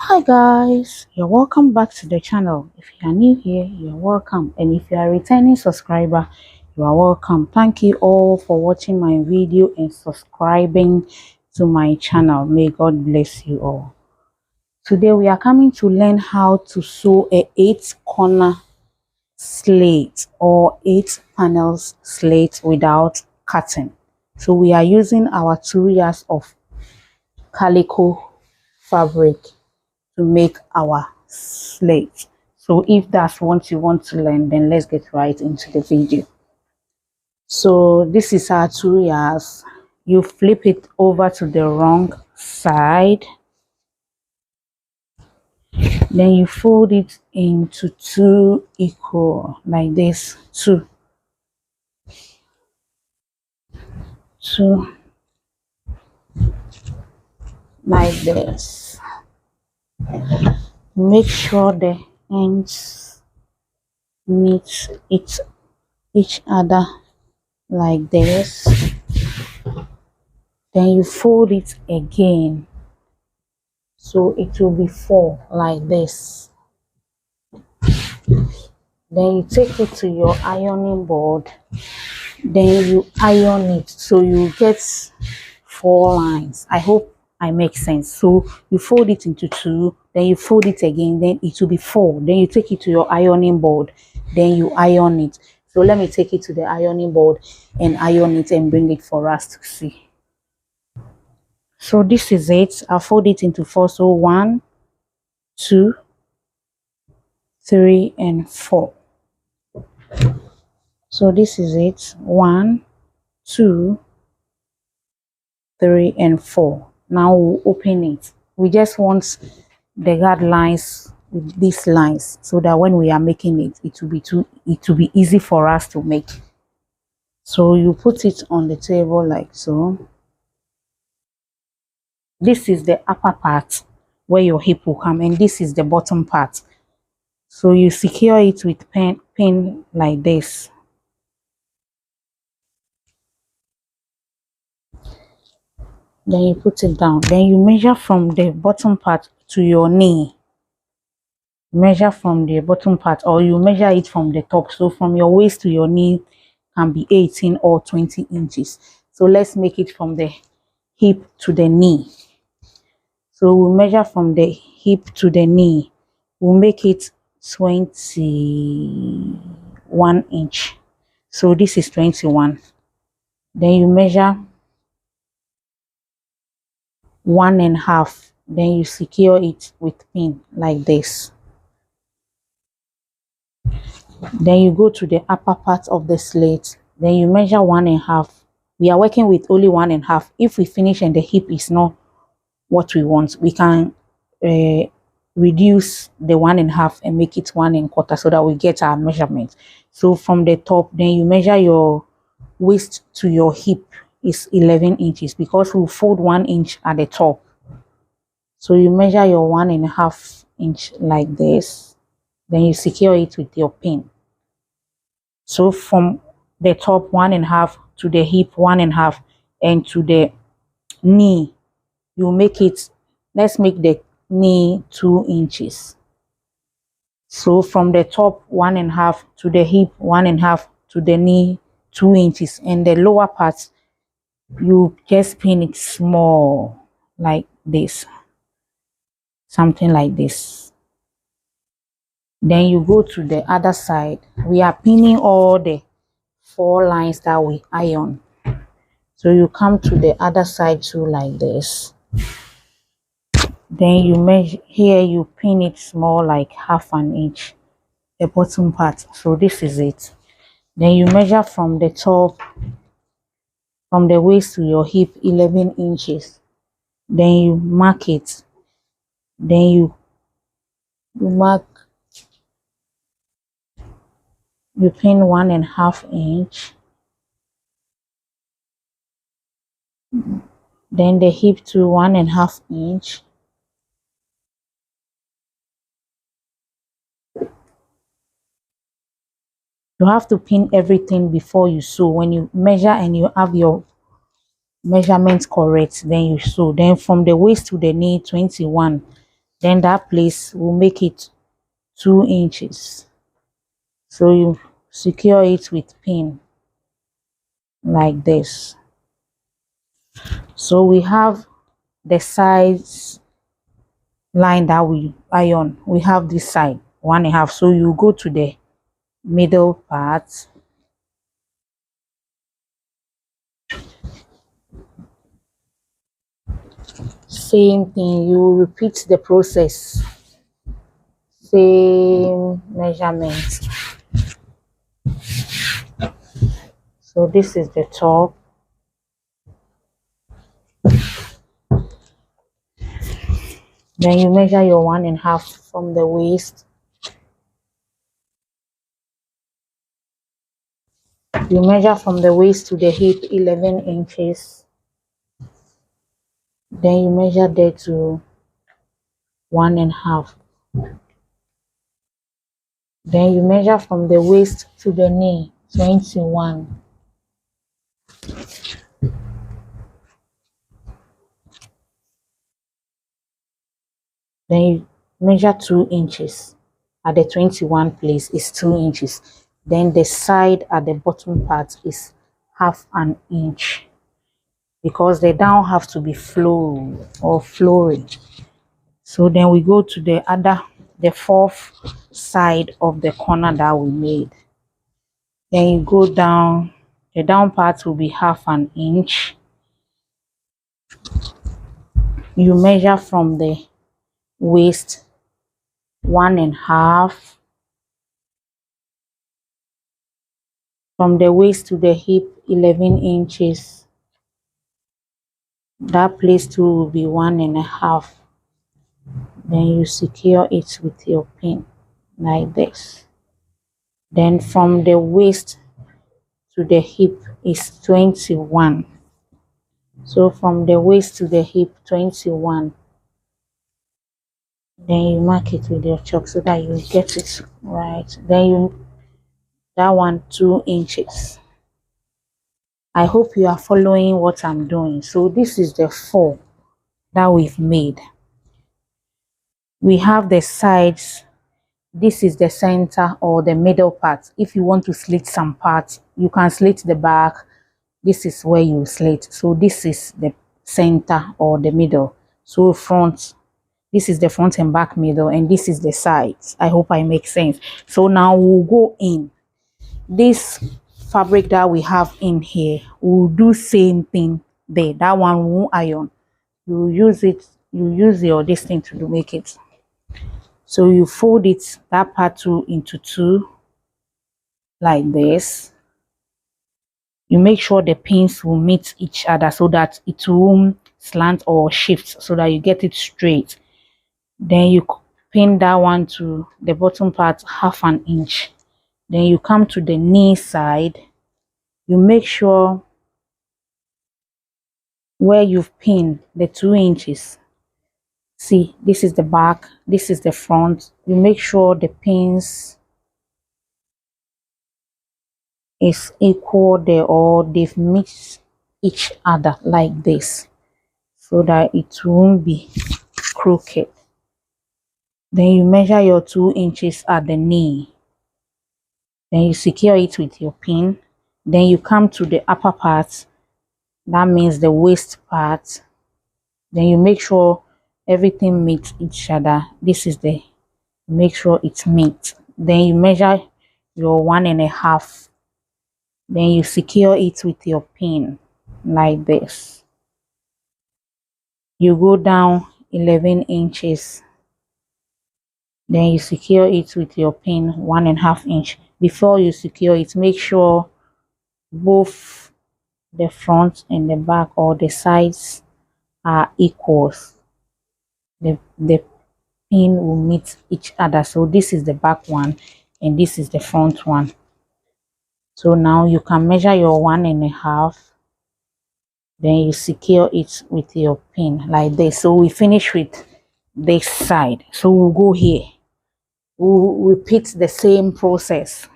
Hi guys, you're welcome back to the channel. If you are new here, you're welcome, and if you are a returning subscriber, you are welcome. Thank you all for watching my video and subscribing to my channel. May God bless you all. Today we are coming to learn how to sew a 8-corner slate or 8 panels slate without cutting. So we are using our 2 yards of calico fabric to make our slate. So if that's what you want to learn, then let's get right into the video. So this is our 2 yards. You flip it over to the wrong side, then you fold it into 2 equal, like this, 2 like this. Make sure the ends meet each other like this. Then you fold it again, so it will be 4 like this. Then you take it to your ironing board, then you iron it, so you get 4 lines. I hope I make sense. So you fold it into 2, then you fold it again, then it will be 4. Then you take it to your ironing board, then you iron it. So let me take it to the ironing board and iron it and bring it for us to see. So this is it. I'll fold it into 4. So 1, 2, 3, and 4. So this is it. 1, 2, 3, and 4. Now we'll open it. We just want the guidelines with these lines, so that when we are making it, it will be easy for us to make. So you put it on the table like so. This is the upper part where your hip will come, and this is the bottom part. So you secure it with pin like this. Then you put it down. Then you measure from the bottom part to your knee. Measure from the bottom part, or you measure it from the top. So from your waist to your knee can be 18 or 20 inches. So let's make it from the hip to the knee. So we'll measure from the hip to the knee. We'll make it 21 inch. So this is 21. Then you measure 1.5. Then you secure it with pin like this. Then you go to the upper part of the slate. Then you measure 1.5. We are working with only 1.5. If we finish and the hip is not what we want, we can reduce the 1.5 and make it 1.25, so that we get our measurement. So from the top, then you measure your waist to your hip is 11 inches, because we'll fold 1 inch at the top. So you measure your 1.5 inch like this. Then you secure it with your pin. So from the top 1.5 to the hip 1.5, and to the knee, you make it, let's make the knee 2 inches. So from the top 1.5 to the hip 1.5 to the knee 2 inches, and the lower part you just pin it small like this, something like this. Then you go to the other side. We are pinning all the 4 lines that we iron. So you come to the other side too like this. Then you measure here, you pin it small like 1/2 inch, the bottom part. So this is it. Then you measure from the top, from the waist to your hip, 11 inches. Then you mark it. Then you mark, you pin 1.5 inch. Then the hip to 1.5 inch. You have to pin everything before you sew. When you measure and you have your measurements correct, then you sew. Then from the waist to the knee 21. Then that place will make it 2 inches. So you secure it with pin like this. So we have the sides line that we iron. We have this side 1.5. So you go to the middle part. Same thing, you repeat the process. Same measurement. So this is the top. Then you measure your 1.5 from the waist. You measure from the waist to the hip 11 inches. Then you measure there to 1.5. Then you measure from the waist to the knee 21. Then you measure 2 inches. At the 21 place is 2 inches. Then the side at the bottom part is 1/2 inch, because they don't have to be flow or flowing. So then we go to the fourth side of the corner that we made. Then you go down, the down part will be 1/2 inch. You measure from the waist 1.5. From the waist to the hip 11 inches. That place too will be 1.5. Then you secure it with your pin like this. Then from the waist to the hip is 21. So from the waist to the hip 21. Then you mark it with your chalk so that you get it right. Then you that one 2 inches. I hope you are following what I'm doing. So this is the 4 that we've made. We have the sides. This is the center or the middle part. If you want to slit some parts, you can slit the back. This is where you slit. So this is the center or the middle. So front, this is the front and back middle, and this is the sides. I hope I make sense. So now we'll go in. This fabric that we have in here, we'll do same thing there. That one won't iron. You use it, you use your this thing to make it. So you fold it, that part two, into 2 like this. You make sure the pins will meet each other so that it won't slant or shift, so that you get it straight. Then you pin that one to the bottom part 1/2 inch. Then you come to the knee side. You make sure where you've pinned the 2 inches. See, this is the back, this is the front. You make sure the pins is equal there, or they've mixed each other like this, so that it won't be crooked. Then you measure your 2 inches at the knee. Then you secure it with your pin. Then you come to the upper part, that means the waist part. Then you make sure everything meets each other. This is the, make sure it meets. Then you measure your 1.5. Then you secure it with your pin like this. You go down 11 inches. Then you secure it with your pin 1.5 inch. Before you secure it, make sure both the front and the back, or the sides, are equals. The pin will meet each other. So this is the back one and this is the front one. So now you can measure your 1.5. Then you secure it with your pin like this. So we finish with this side. So we'll go here. We'll repeat the same process.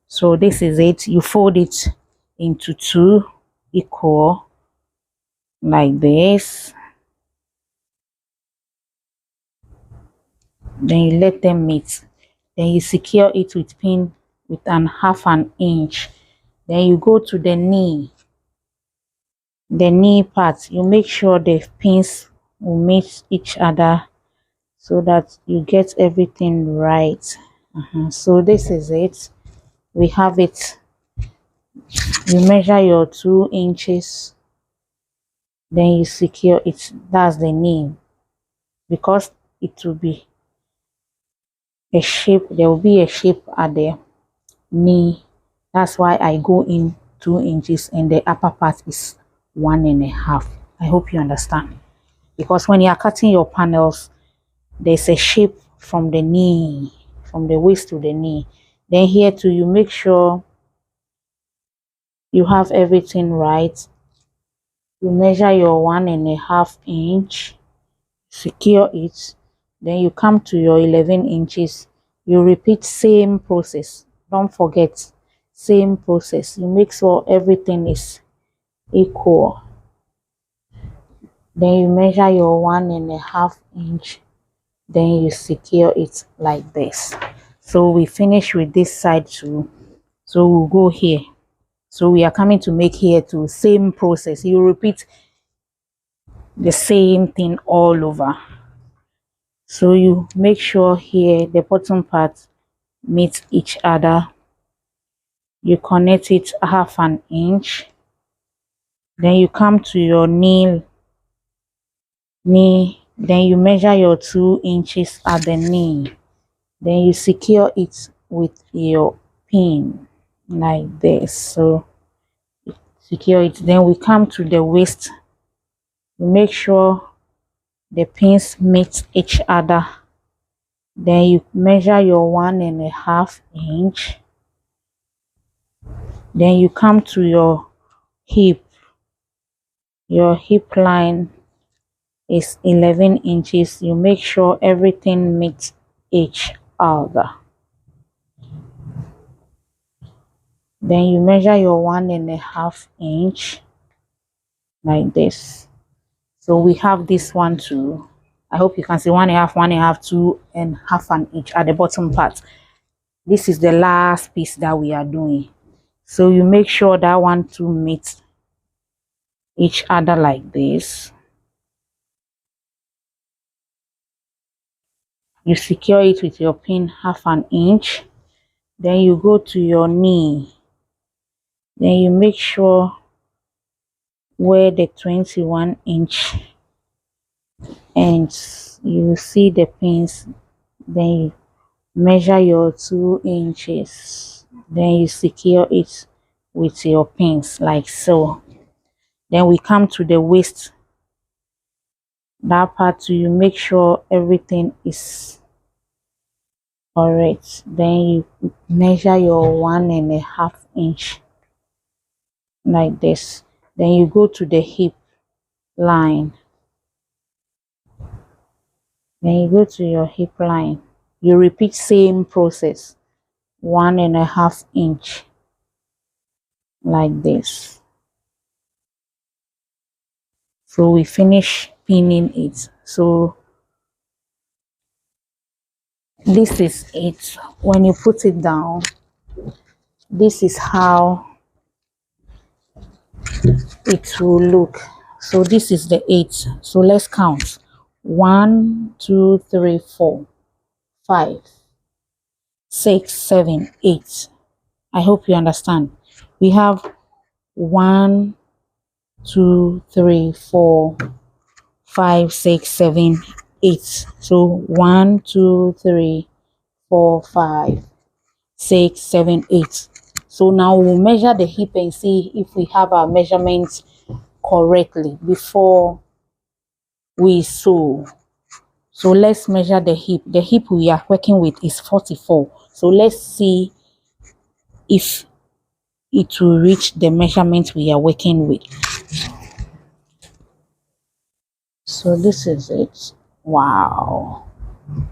So this is it. You fold it into 2 equal like this. then you let them meet, then you secure it with pin with an half an inch. Then you go to the knee part. You make sure the pins will meet each other so that you get everything right. So this is it. We have it. You measure your 2 inches, then you secure it. That's the knee, because it will be a shape. There will be a shape at the knee. That's why I go in 2 inches and the upper part is 1.5. I hope you understand, because when you are cutting your panels, there's a shape from the knee, from the waist to the knee. Then here too, you make sure you have everything right. You measure your 1.5 inch, secure it, then you come to your 11 inches. You repeat same process. Don't forget, same process. You make sure everything is equal. Then you measure your 1.5 inch, then you secure it like this. So we finish with this side too. So we'll go here. So we are coming to make here too, same process. You repeat the same thing all over. So you make sure here the bottom part meets each other. You connect it half an inch. Then you come to your knee, then you measure your 2 inches at the knee. Then you secure it with your pin like this. So secure it. Then we come to the waist. You make sure the pins meet each other. Then you measure your 1.5 inch. Then you come to your hip. Your hip line is 11 inches. You make sure everything meets each other. Then you measure your 1.5 inch like this. So we have this one too. I hope you can see 1.5, 1.5, 2.5 an inch at the bottom part. This is the last piece that we are doing. So you make sure that one to meet each other like this. You secure it with your pin half an inch. Then you go to your knee. Then you make sure where the 21 inch ends. You see the pins. Then you measure your 2 inches. Then you secure it with your pins like so. Then we come to the waist. That part you make sure everything is correct. Then you measure your 1.5 inch like this. Then you go to the hip line. Then you go to your hip line. You repeat same process, 1.5 inch like this. So we finish pinning it. So this is it. When you put it down, this is how it will look. So this is the 8. So let's count. 1, 2, 3, 4, 5, 6, 7, 8. I hope you understand. We have 1, 2, 3, 4, 5, 6, 7, 8. So 1, 2, 3, 4, 5, 6, 7, 8. So now we'll measure the hip and see if we have our measurements correctly before we sew. So let's measure the hip. The hip we are working with is 44. So let's see if it will reach the measurement we are working with. So this is it. Wow.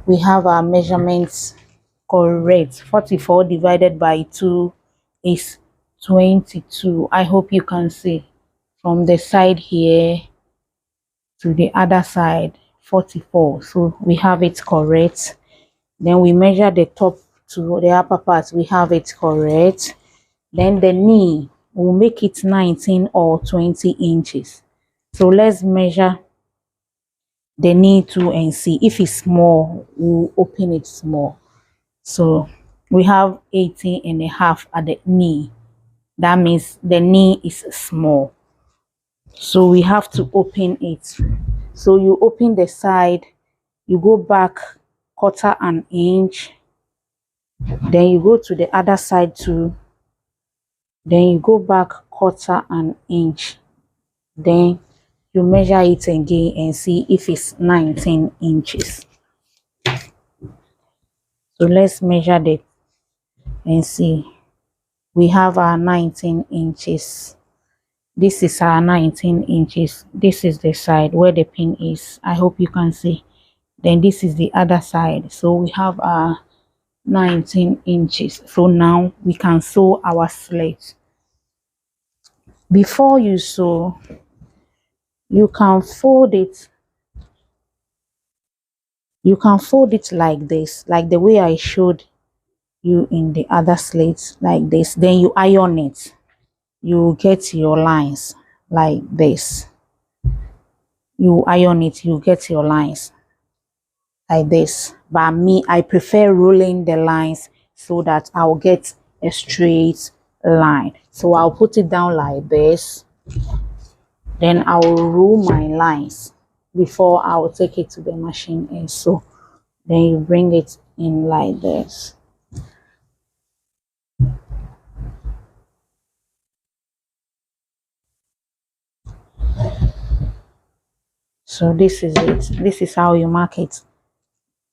We have our measurements correct. 44 divided by 2 is 22. I hope you can see from the side here to the other side, 44. So we have it correct. Then we measure the top to the upper part. We have it correct. Then the knee, we'll make it 19 or 20 inches. So let's measure the knee too and see. If it's small, we'll open it small. So we have 18.5 at the knee. That means the knee is small. So we have to open it. So you open the side, you go back 1/4 inch, then you go to the other side too, then you go back 1/4 inch, then you measure it again and see if it's 19 inches. So let's measure it and see. We have our 19 inches. This is our 19 inches. This is the side where the pin is. I hope you can see. Then this is the other side. So we have our 19 inches. So now we can sew our slit. Before you sew, you can fold it. You can fold it like this, like the way I showed you in the other slits, like this. Then you iron it. You get your lines like this. You iron it, you get your lines like this. But me, I prefer rolling the lines so that I'll get a straight line. So I'll put it down like this. Then I'll roll my lines before I'll take it to the machine and sew. Then you bring it in like this. So this is it. This is how you mark it.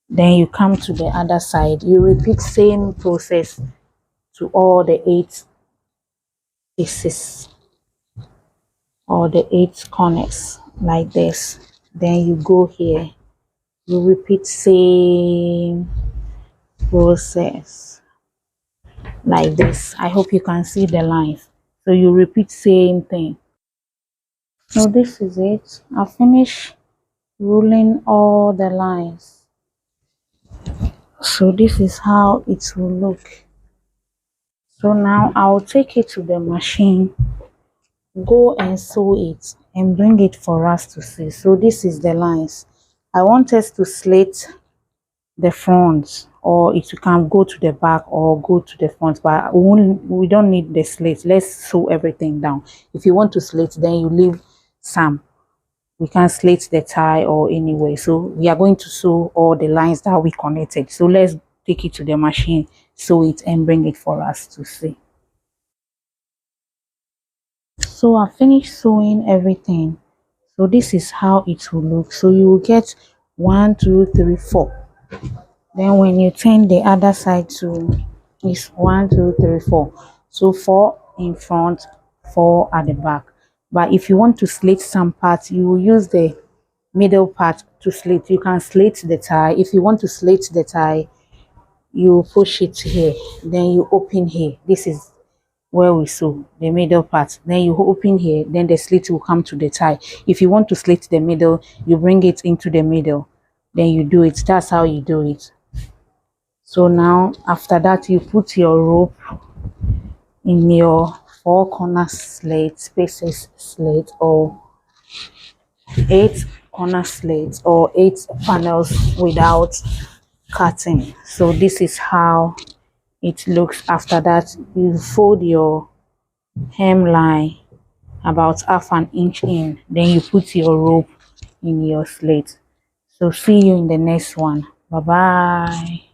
Then you come to the other side. You repeat same process to all the 8 pieces or the 8 corners like this. Then you go here. You repeat same process like this. I hope you can see the lines. So you repeat same thing. So this is it. I finished rolling all the lines. So this is how it will look. So now I'll take it to the machine, go and sew it and bring it for us to see. So this is the lines. I want us to slit the front, or if you can go to the back or go to the front, but we don't need the slit. Let's sew everything down. If you want to slit, then you leave some. We can slit the tie or anyway. So we are going to sew all the lines that we connected. So let's take it to the machine, sew it and bring it for us to see. So I finished sewing everything. So this is how it will look. So you will get 1, 2, 3, 4. Then when you turn the other side to is 1, 2, 3, 4. So 4 in front, 4 at the back. But if you want to slit some parts, you will use the middle part to slit. You can slit the tie. If you want to slit the tie, you push it here, then you open here. This is where we sew the middle part. Then you open here, then the slit will come to the tie. If you want to slit the middle, you bring it into the middle, then you do it. That's how you do it. So now after that, you put your rope in your 4 corner slit, spaces slit, or 8 corner slits or 8 panels without cutting. So this is how it looks. After that, you fold your hemline about 1/2 inch in, then you put your rope in your slit. So see you in the next one. Bye bye.